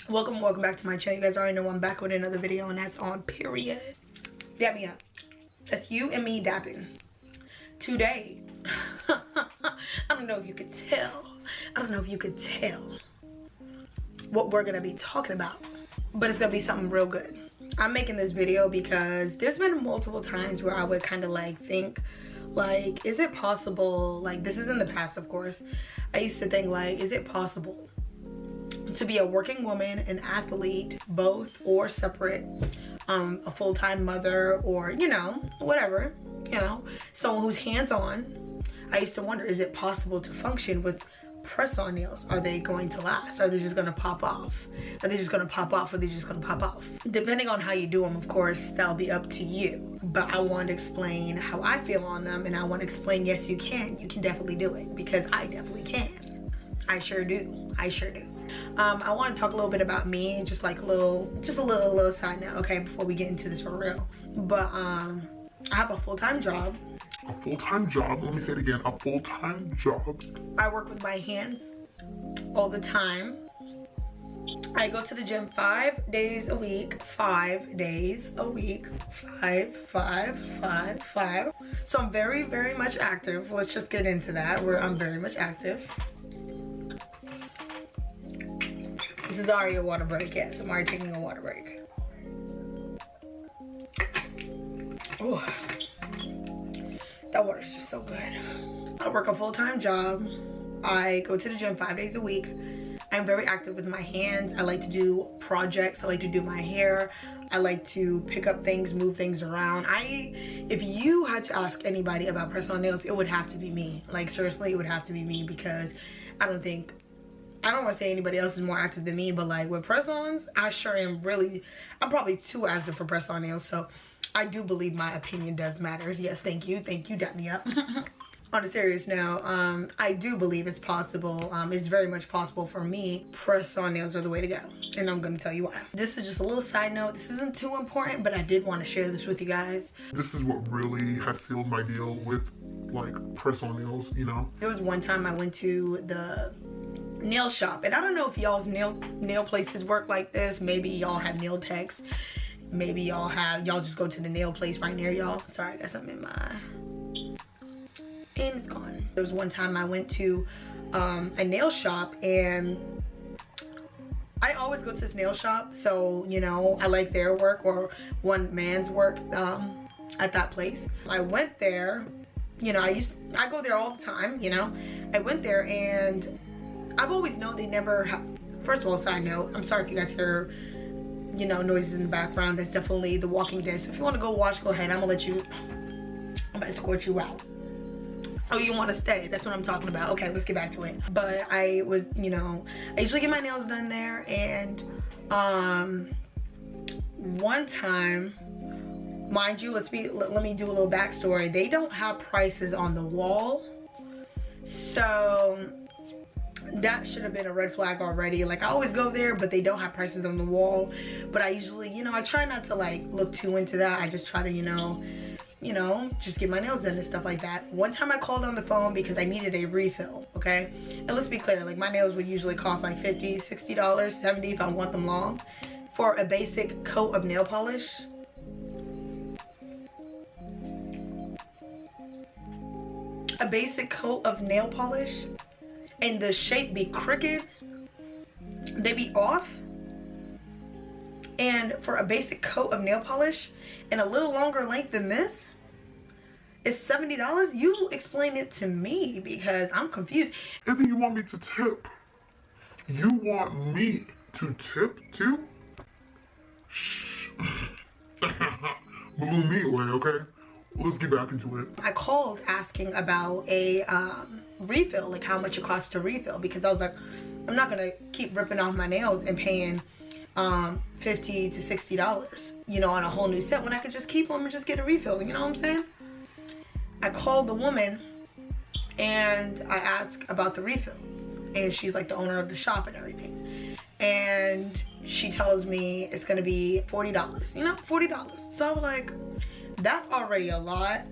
Welcome back to my channel. You guys already know I'm back with another video, and that's on period. Dap me up. That's you and me dapping. Today, I don't know if you could tell. I don't know if you could tell what we're gonna be talking about, but it's gonna be something real good. I'm making this video because there's been multiple times where I would kind of like think, like, is it possible, like, this is in the past, of course. I used to think, like, is it possible to be a working woman, an athlete, both or separate, a full-time mother, or, you know, whatever, you know, someone who's hands-on. I used to wonder, is it possible to function with press-on nails? Are they going to last? Are they just gonna pop off? Are they just gonna pop off? Or are they just gonna pop off? Depending on how you do them, of course, that'll be up to you. But I want to explain how I feel on them, and I want to explain, yes, you can definitely do it, because I definitely can. I sure do. I sure do. I want to talk a little bit about me, just like a little side note, okay, before we get into this for real. But I have a full-time job. A full-time job? Let me say it again. A full-time job. I work with my hands all the time. I go to the gym 5 days a week. 5 days a week. Five. So I'm very, very much active. Let's just get into that, where I'm very much active. This is already a water break. Yes, I'm already taking a water break. Oh, that water's just so good. I work a full-time job. I go to the gym 5 days a week. I'm very active with my hands. I like to do projects. I like to do my hair. I like to pick up things, move things around. If you had to ask anybody about press-on nails, it would have to be me. Like, seriously, it would have to be me, because I don't want to say anybody else is more active than me, but like with press-ons, I sure am I'm probably too active for press-on nails. So I do believe my opinion does matter. Yes, thank you, dap me up. On a serious note, I do believe it's possible. It's very much possible for me. Press-on nails are the way to go, and I'm gonna tell you why. This is just a little side note. This isn't too important, but I did want to share this with you guys. This is what really has sealed my deal with like press-on nails, you know? There was one time I went to the nail shop, and I don't know if y'all's nail places work like this. Maybe y'all have nail techs. Maybe y'all just go to the nail place right near y'all. Sorry, I got something in my, and it's gone. There was one time I went to a nail shop, and I always go to this nail shop, so you know, I like their work, or one man's work at that place. I went there, you know, I go there all the time, you know. I went there, and I've always known they never have. First of all, side note, I'm sorry if you guys hear, you know, noises in the background. That's definitely The Walking Dead. So if you want to go watch, go ahead. I'm gonna escort you out. Oh, you want to stay? That's what I'm talking about. Okay, let's get back to it. But I was, you know, I usually get my nails done there, and one time, mind you, let me do a little backstory. They don't have prices on the wall, so that should have been a red flag already. Like, I always go there, but they don't have prices on the wall. But I usually, you know, I try not to like look too into that. I just try to, you know, just get my nails done and stuff like that. One time I called on the phone because I needed a refill, okay? And let's be clear, like, my nails would usually cost like $50, $60, $70 if I want them long, for a basic coat of nail polish. A basic coat of nail polish, and the shape be crooked, they be off, and for a basic coat of nail polish and a little longer length than this, it's $70. You explain it to me, because I'm confused. And then you want me to tip? You want me to tip too? Shh. Blew me away, okay? Let's get back into it. I called asking about a refill, like how much it costs to refill, because I was like, I'm not gonna keep ripping off my nails and paying $50 to $60, you know, on a whole new set, when I could just keep them and just get a refill, you know what I'm saying? I called the woman and I asked about the refills, and she's like the owner of the shop and everything, and she tells me it's gonna be $40, you know, $40. So I was like, that's already a lot.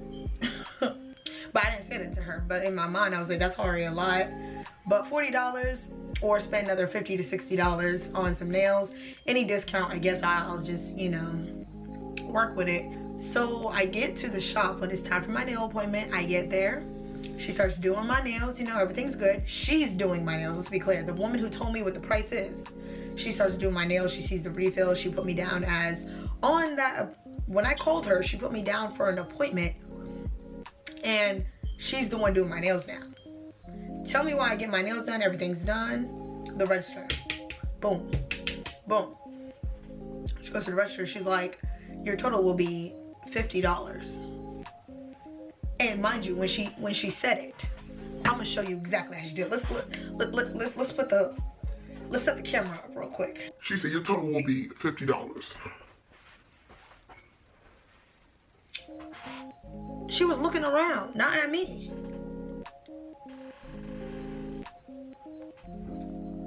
But I didn't say that to her. But in my mind, I was like, that's already a lot. But $40 or spend another $50 to $60 on some nails. Any discount, I guess I'll just, you know, work with it. So I get to the shop when it's time for my nail appointment. I get there. She starts doing my nails. You know, everything's good. She's doing my nails, let's be clear. The woman who told me what the price is. She starts doing my nails. She sees the refill. She put me down as on that. When I called her, she put me down for an appointment. And she's the one doing my nails now. Tell me why I get my nails done. Everything's done. The register. Boom. Boom. She goes to the register. She's like, your total will be $50. And mind you, when she said it, I'm gonna show you exactly how she did it. Let's set the camera up real quick. She said your total will be $50. She was looking around, not at me.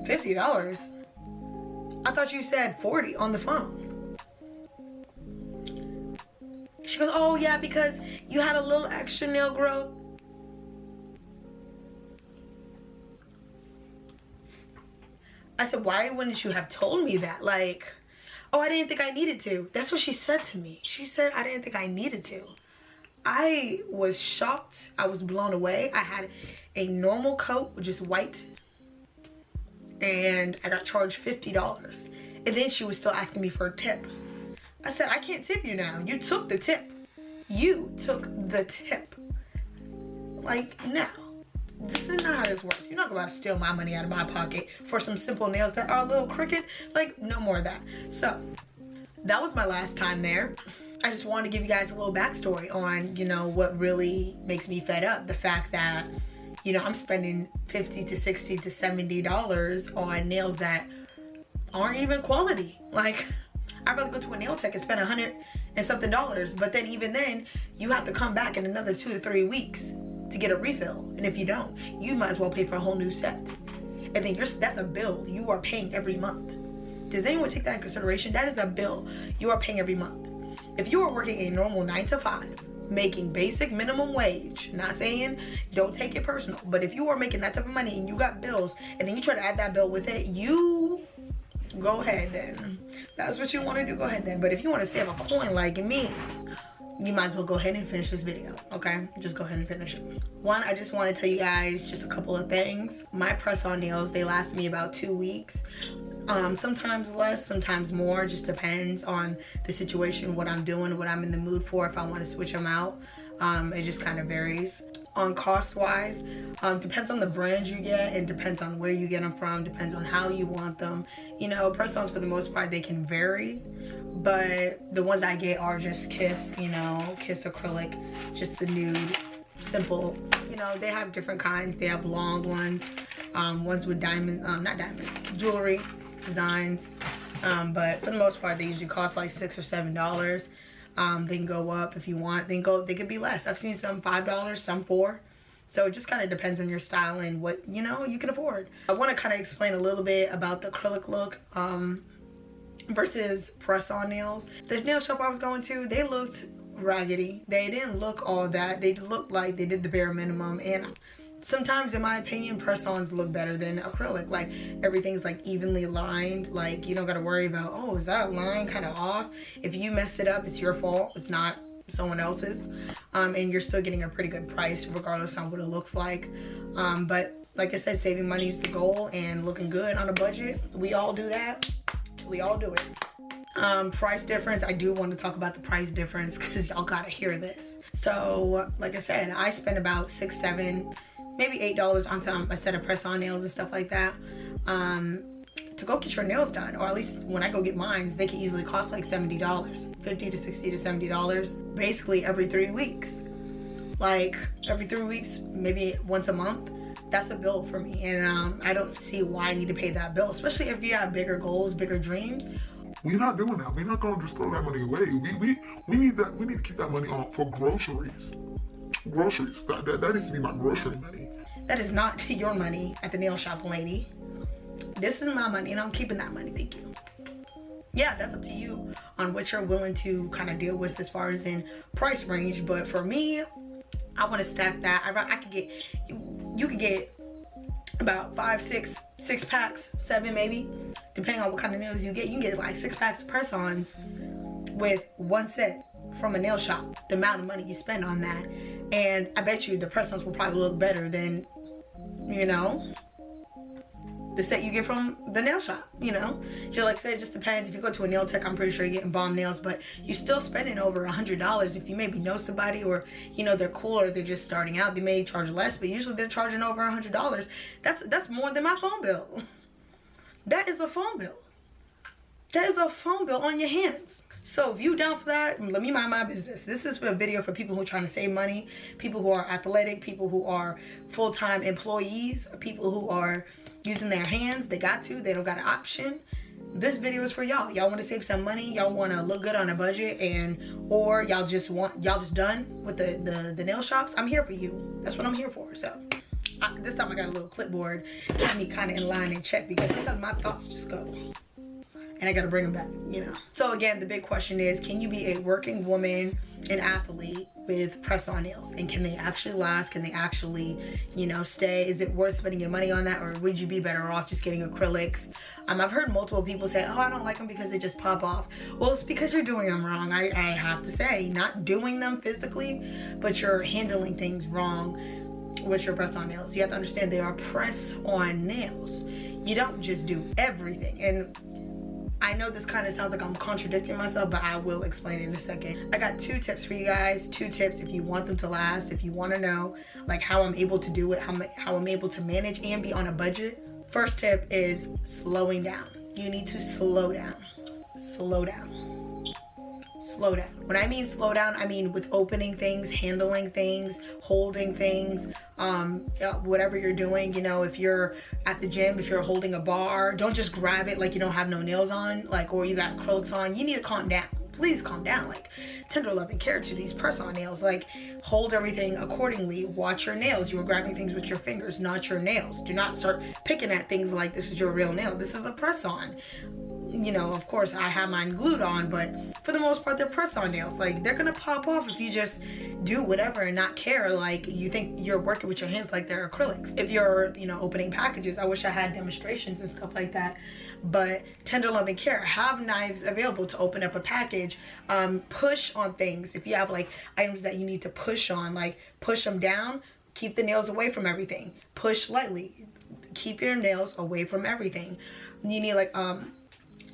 $50? I thought you said $40 on the phone. She goes, oh yeah, because you had a little extra nail growth. I said, why wouldn't you have told me that? Like, oh, I didn't think I needed to. That's what she said to me. She said I didn't think I needed to. I was shocked. I was blown away. I had a normal coat, which is white, and I got charged $50. And then she was still asking me for a tip. I said, I can't tip you now. You took the tip. You took the tip. Like, no. This is not how this works. You're not about to steal my money out of my pocket for some simple nails that are a little crooked. Like, no more of that. So, that was my last time there. I just wanted to give you guys a little backstory on, you know, what really makes me fed up. The fact that, you know, I'm spending $50 to $60 to $70 on nails that aren't even quality. Like, I'd rather go to a nail tech and spend $100 and something, but then even then, you have to come back in another 2 to 3 weeks to get a refill. And if you don't, you might as well pay for a whole new set. And then that's a bill you are paying every month. Does anyone take that in consideration? That is a bill you are paying every month. If you are working a normal 9 to 5, making basic minimum wage, not saying don't take it personal, but if you are making that type of money and you got bills and then you try to add that bill with it, you go ahead then. That's what you want to do, go ahead then. But if you want to save a coin like me, you might as well go ahead and finish this video, okay? Just go ahead and finish it. One, I just want to tell you guys just a couple of things. My press-on nails, they last me about 2 weeks. Sometimes less, sometimes more. Just depends on the situation, what I'm doing, what I'm in the mood for, if I want to switch them out. It just kind of varies. On cost-wise, depends on the brand you get and depends on where you get them from, depends on how you want them. You know, press-ons for the most part, they can vary. But the ones I get are just Kiss, you know, Kiss acrylic, just the nude, simple. You know, they have different kinds. They have long ones, ones with diamonds, not diamonds, jewelry designs. But for the most part, they usually cost like $6 or $7. They can go up if you want. They could be less. I've seen some $5, some $4. So it just kind of depends on your style and what, you know, you can afford. I want to kind of explain a little bit about the acrylic look. Versus press-on nails. The nail shop I was going to, they looked raggedy. They didn't look all that. They looked like they did the bare minimum. And sometimes, in my opinion, press-ons look better than acrylic. Like, everything's like evenly lined. Like, you don't gotta worry about, oh, is that line kind of off? If you mess it up, it's your fault. It's not someone else's. And you're still getting a pretty good price regardless on what it looks like. But like I said, saving money is the goal and looking good on a budget. We all do that. We all do it. Price difference, I do want to talk about the price difference because y'all gotta hear this. So like I said, I spend about $6, $7, maybe $8 on some a set of press-on nails and stuff like that to go get your nails done. Or at least when I go get mine, they can easily cost like $70, $50 to $60 to $70 basically every 3 weeks. Like every 3 weeks, maybe once a month. That's a bill for me, and I don't see why I need to pay that bill, especially if you have bigger goals, bigger dreams. We're not doing that. We're not going to just throw that money away. We need that. We need to keep that money on for groceries. Groceries. That needs to be my grocery money. That is not your money at the nail shop, lady. This is my money, and I'm keeping that money. Thank you. Yeah, that's up to you on what you're willing to kind of deal with as far as in price range. But for me, I want to stack that. I could get, you could get about 5, 6 packs, 7 maybe, depending on what kind of nails you get. You can get like 6 packs of press-ons with one set from a nail shop, the amount of money you spend on that. And I bet you the press-ons will probably look better than, you know, the set you get from the nail shop, you know. So like I said, it just depends. If you go to a nail tech, I'm pretty sure you're getting bomb nails, but you're still spending over $100. If you maybe know somebody, or you know, they're cool, or they're just starting out, they may charge less, but usually they're charging over $100. That's more than my phone bill. That is a phone bill. That is a phone bill on your hands. So if you down for that, let me mind my business. This is a video for people who are trying to save money, people who are athletic, people who are full-time employees, people who are using their hands. They don't got an option. This video is for y'all. Y'all want to save some money, y'all want to look good on a budget, or y'all just done with the nail shops. I'm here for you. That's what I'm here for. So this time I got a little clipboard, keep me kind of in line and check, because sometimes my thoughts just go and I gotta bring them back, you know. So again, the big question is, can you be a working woman, an athlete, with press-on nails? And can they actually last? Can they actually, you know, stay? Is it worth spending your money on that, or would you be better off just getting acrylics? I've heard multiple people say, oh, I don't like them because they just pop off. Well, it's because you're doing them wrong. I have to say, not doing them physically, but you're handling things wrong with your press-on nails. You have to understand they are press-on nails. You don't just do everything. And I know this kind of sounds like I'm contradicting myself, but I will explain it in a second. I got 2 tips for you guys. 2 tips if you want them to last, if you want to know like how I'm able to do it, how I'm able to manage and be on a budget. First tip is slowing down. You need to slow down. Slow down. Slow down. When I mean slow down, I mean with opening things, handling things, holding things, whatever you're doing. You know, if you're at the gym, if you're holding a bar, don't just grab it like you don't have no nails on, like, or you got acrylics on. You need to calm down. Please calm down. Like, tender love and care to these press-on nails. Like, hold everything accordingly. Watch your nails. You are grabbing things with your fingers, not your nails. Do not start picking at things like this is your real nail. This is a press-on. You know, of course, I have mine glued on, but for the most part, they're press-on nails. Like, they're gonna pop off if you just do whatever and not care. Like, you think you're working with your hands like they're acrylics. If you're, you know, opening packages, I wish I had demonstrations and stuff like that. But tender love and care, have knives available to open up a package. Push on things. If you have like items that you need to push on, like push them down, keep the nails away from everything. Push lightly, keep your nails away from everything. You need like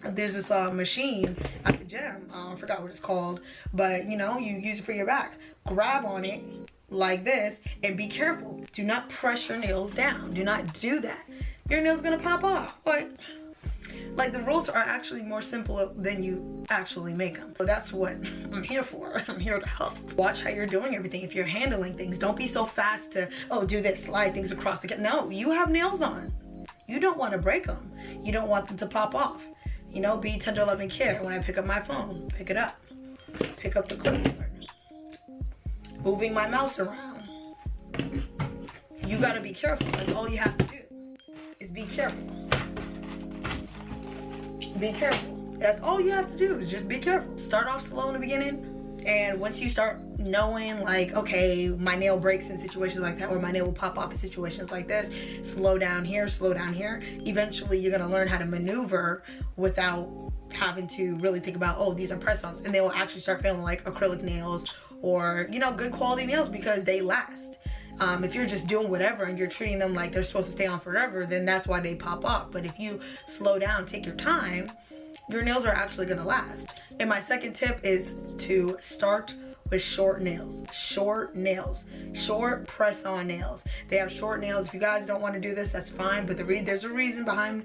there's this machine at the gym, I forgot what it's called, but you know, you use it for your back. Grab on it like this and be careful. Do not press your nails down. Do not do that. Your nail's gonna pop off. Like the rules are actually more simple than you actually make them. So that's what I'm here for. I'm here to help. Watch how you're doing everything. If you're handling things, don't be so fast to, oh, do this, slide things across the, no, you have nails on. You don't want to break them. You don't want them to pop off. You know, be tender, love, and care. When I pick up my phone, pick it up. Pick up the clipboard. Moving my mouse around. You gotta be careful. That's all you have to do, is be careful. Be careful. That's all you have to do, is just be careful. Start off slow in the beginning, and once you start knowing like, okay, my nail breaks in situations like that, or my nail will pop off in situations like this, slow down here, slow down here. Eventually you're gonna learn how to maneuver without having to really think about, oh, these are press-ons, and they will actually start feeling like acrylic nails, or, you know, good quality nails, because they last. If you're just doing whatever and you're treating them like they're supposed to stay on forever, then that's why they pop off. But if you slow down, take your time, your nails are actually gonna last. And my second tip is to start with short nails. Short nails. Short press-on nails. They have short nails. If you guys don't want to do this, that's fine. But there's a reason behind,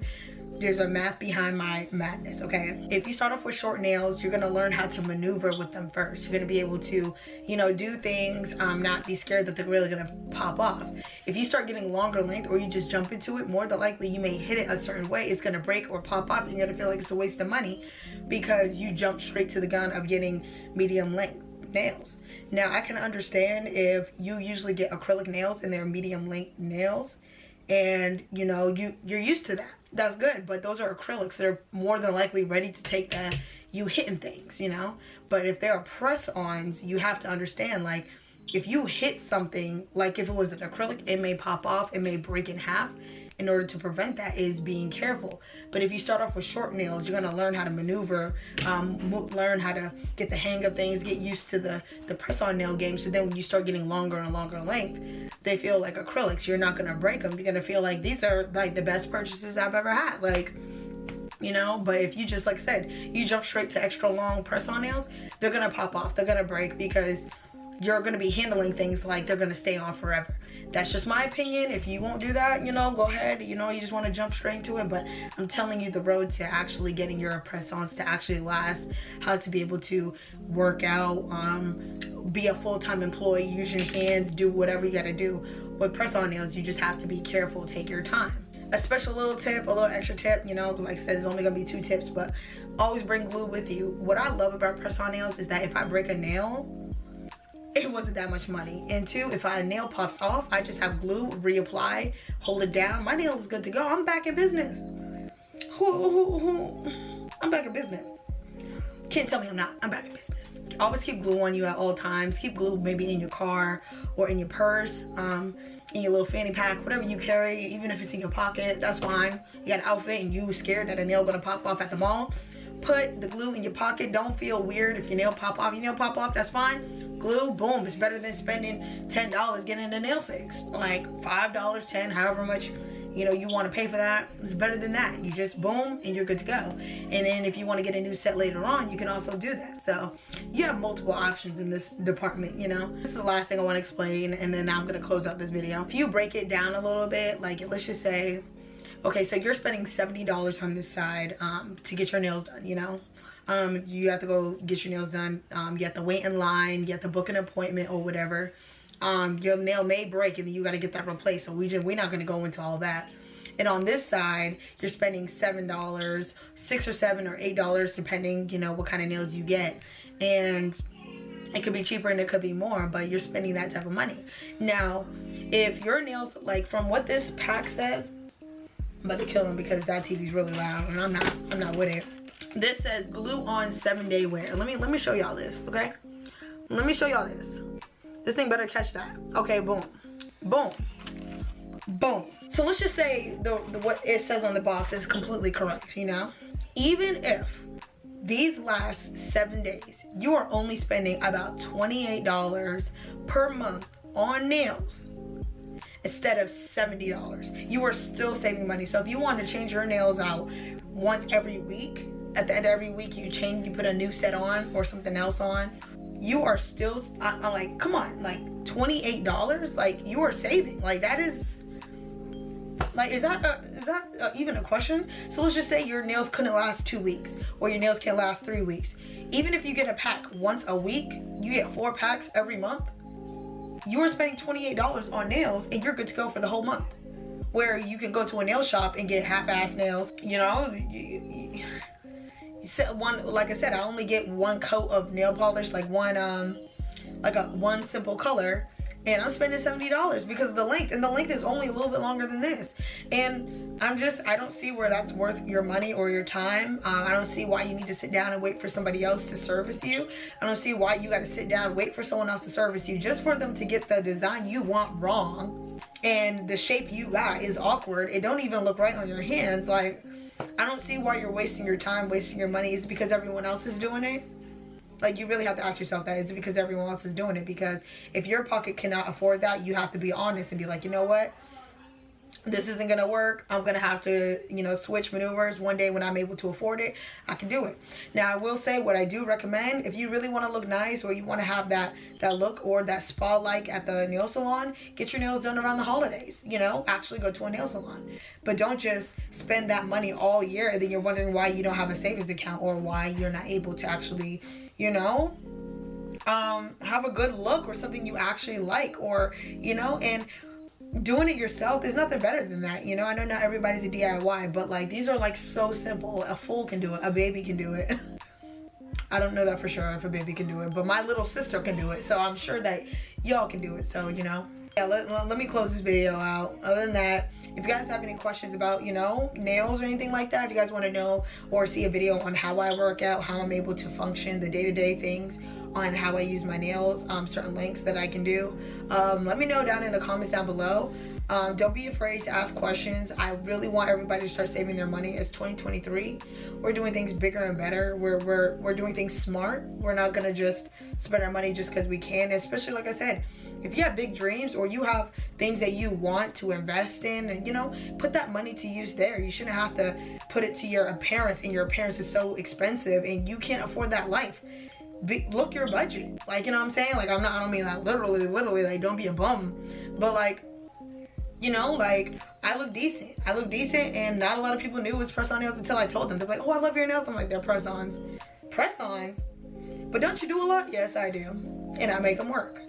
there's a math behind my madness, okay? If you start off with short nails, you're gonna learn how to maneuver with them first. You're gonna be able to, you know, do things, not be scared that they're really gonna pop off. If you start getting longer length, or you just jump into it, more than likely you may hit it a certain way, it's gonna break or pop off, and you're gonna feel like it's a waste of money because you jumped straight to the gun of getting medium length nails. Now, I can understand if you usually get acrylic nails and they're medium length nails, and you know, you're used to that. That's good, but those are acrylics. They're more than likely ready to take that, you hitting things, you know? But if there are press-ons, you have to understand, like, if you hit something, like if it was an acrylic, it may pop off, it may break in half. In order to prevent that is being careful. But if you start off with short nails, you're gonna learn how to maneuver, learn how to get the hang of things, get used to the press-on nail game. So then when you start getting longer and longer length, they feel like acrylics. You're not gonna break them. You're gonna feel like these are like the best purchases I've ever had. Like, you know, but if you just, like I said, you jump straight to extra long press-on nails, they're gonna pop off, they're gonna break, because you're gonna be handling things like they're gonna stay on forever. That's just my opinion. If you won't do that, you know, go ahead. You know, you just want to jump straight into it. But I'm telling you the road to actually getting your press-ons to actually last, how to be able to work out, be a full-time employee, use your hands, do whatever you got to do. With press-on nails, you just have to be careful, take your time. A special little tip, a little extra tip, you know, like I said, it's only going to be 2 tips, but always bring glue with you. What I love about press-on nails is that if I break a nail, it wasn't that much money. And 2, if a nail pops off, I just have glue, reapply, hold it down. My nail is good to go. I'm back in business. I'm back in business. Can't tell me I'm not. I'm back in business. Always keep glue on you at all times. Keep glue maybe in your car or in your purse, in your little fanny pack, whatever you carry, even if it's in your pocket, that's fine. You got an outfit and you scared that a nail gonna pop off at the mall, put the glue in your pocket. Don't feel weird if your nail pop off, that's fine. Glue, boom, it's better than spending $10 getting a nail fixed. Like $5, $10, however much, you know, you want to pay for that. It's better than that. You just boom and you're good to go. And then if you want to get a new set later on, you can also do that. So you have multiple options in this department, you know. This is the last thing I want to explain, and then I'm going to close out this video. If you break it down a little bit, like let's just say, okay, so you're spending $70 on this side to get your nails done, you know. You have to go get your nails done. You have to wait in line. You have to book an appointment or whatever. Your nail may break and then you got to get that replaced. So we're not going to go into all that. And on this side, you're spending $7, $6 or $7 or $8, depending, you know, what kind of nails you get. And it could be cheaper and it could be more, but you're spending that type of money. Now, if your nails, like from what this pack says, I'm about to kill him because that TV's really loud and I'm not with it. This says glue on 7-day wear. Let me show y'all this, okay? Let me show y'all this. This thing better catch that. Okay, boom. Boom. Boom. So let's just say what it says on the box is completely correct, you know? Even if these last 7 days, you are only spending about $28 per month on nails instead of $70. You are still saving money. So if you want to change your nails out once every week, at the end of every week you put a new set on or something else on, you are still, I'm like, come on, like $28, like you are saving. Like that is, like, is that even a question? So let's just say your nails couldn't last 2 weeks or your nails can last 3 weeks. Even if you get a pack once a week, you get 4 packs every month, you are spending $28 on nails and you're good to go for the whole month. Where you can go to a nail shop and get half-ass nails, you know. Like I said, I only get 1 coat of nail polish, like one simple color, and I'm spending $70 because of the length, and the length is only a little bit longer than this. And I don't see where that's worth your money or your time. I don't see why you need to sit down and wait for somebody else to service you. I don't see why you got to sit down and wait for someone else to service you just for them to get the design you want wrong, and the shape you got is awkward. It don't even look right on your hands. Like, I don't see why you're wasting your time, wasting your money. Is it because everyone else is doing it? Like, you really have to ask yourself that. Is it because everyone else is doing it? Because if your pocket cannot afford that, you have to be honest and be like, you know what? This isn't going to work. I'm going to have to, you know, switch maneuvers. One day when I'm able to afford it, I can do it. Now, I will say what I do recommend, if you really want to look nice or you want to have that look or that spa-like at the nail salon, get your nails done around the holidays. You know, actually go to a nail salon. But don't just spend that money all year and then you're wondering why you don't have a savings account or why you're not able to actually, you know, have a good look or something you actually like, or, you know, and doing it yourself, there's nothing better than that, you know. I know not everybody's a DIY, but like these are like so simple. A fool can do it, a baby can do it. I don't know that for sure if a baby can do it, but my little sister can do it, so I'm sure that y'all can do it. So, you know, yeah, let me close this video out. Other than that, if you guys have any questions about, you know, nails or anything like that, if you guys want to know or see a video on how I work out, how I'm able to function, the day-to-day things, on how I use my nails, certain links that I can do. Let me know down in the comments down below. Don't be afraid to ask questions. I really want everybody to start saving their money. It's 2023. We're doing things bigger and better. We're doing things smart. We're not gonna just spend our money just because we can. Especially, like I said, if you have big dreams or you have things that you want to invest in, and you know, put that money to use there. You shouldn't have to put it to your parents, and your parents is so expensive and you can't afford that life. Look your budget. Like, you know what I'm saying? Like, I don't mean that literally, like, don't be a bum. But like, you know, like, I look decent. And not a lot of people knew it was press-on nails until I told them. They're like, oh, I love your nails. I'm like, they're press-ons. Press-ons? But don't you do a lot? Yes, I do. And I make them work.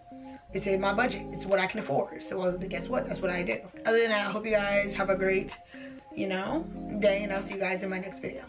It's in my budget. It's what I can afford. So guess what? That's what I do. Other than that, I hope you guys have a great, you know, day. And I'll see you guys in my next video.